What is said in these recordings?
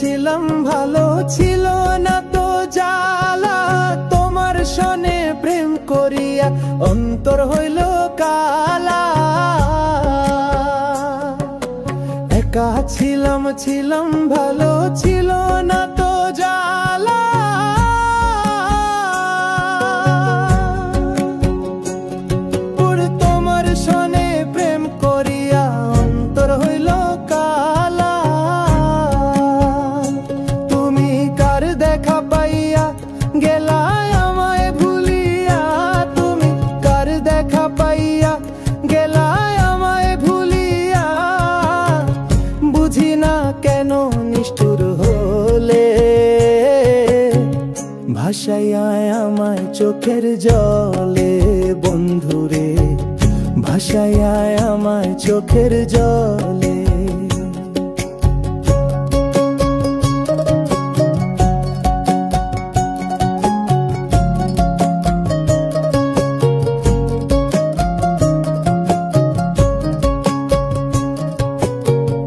ছিলাম ভালো, ছিল না তো জ্বালা। তোমার সনে প্রেম করিয়া অন্তর হইল কালা। একা ছিলাম ভালো, ছিল না তো জ্বালা। তোমার সনে প্রেম করিয়া অন্তর হইল কালা। তুমি কার দেখা পাইয়া গেলায় আমায় ভুলিয়া। তুমি কার দেখা পাইয়া গেলায় আমায় ভুলিয়া। বুঝি না কেন নিষ্ঠুর হলে, ভাসাইয়া আমায় চোখের জলে। বন্ধুরে ভাসাইয়া আমায় চোখের জলে।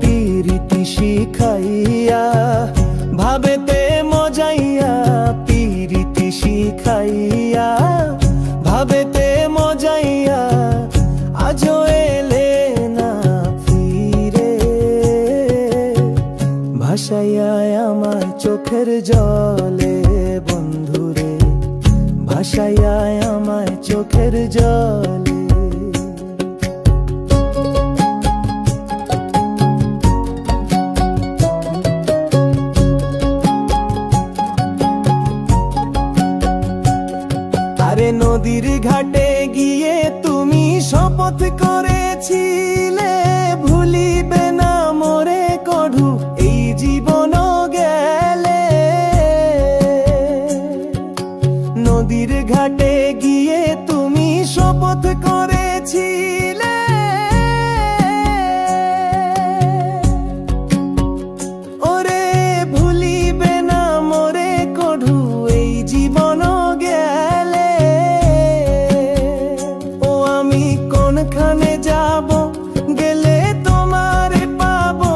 পিরিতি শিখাইয়া ভাবেতে মজাইয়া। পিরিতি শিখাইয়া ভাবেতে মজাইয়া। আজও এলে না ফিরে, ভাসাইয়া আমায় চোখের জলে। বন্ধুরে ভাসাইয়া আমায় চোখের জলে। আরে নদীর ঘাটে গিয়ে তুমি শপথ করেছিলে, ভুলিবে না মোরে কঢু এই জীবন গেলে। নদীর ঘাটে গিয়ে তুমি শপথ করেছিলে, ওরে ভুলিবে না মোরে কঢু এই জীবন গেলে। ও আমি কোনখানে যাব গেলে তোমারে পাবো।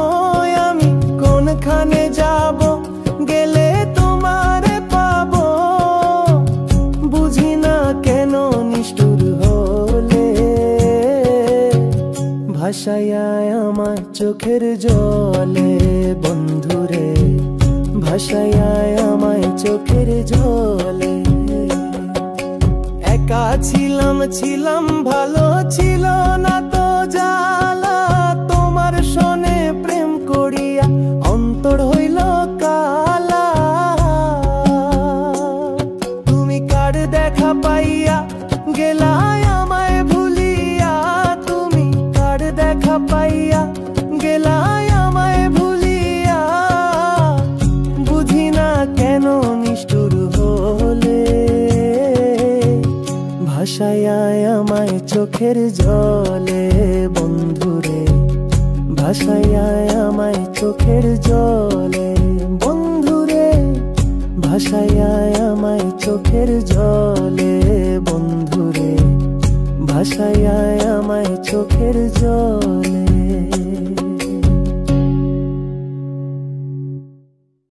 আমি কোনখানে যাব গেলে তোমারে পাবো। বুঝি না কেন নিষ্ঠুর হলে, ভাসাইয়া আমায় চোখের জলে। বন্ধুরে ভাসাইয়া আমায় চোখের জলে। একা ছিলাম ভালো, ছিল না তো জ্বালা। তোমার সনে প্রেম করিয়া অন্তর হইল কালা। তুমি কার দেখা পাইয়া গেলায় আমায় ভুলিয়া। তুমি কার দেখা পাইয়া গেলায় আমায় ভুলিয়া। বুঝি না কেন নিষ্ঠুর হলে, ভাসাইয়া আমায় চোখের জলে। বন্ধুরে ভাসাইয়া আমায় চোখের জলে। বন্ধুরে ভাসাইয়া আমায় চোখের জলে। বন্ধুরে ভাসাইয়া আমায় চোখের জলে।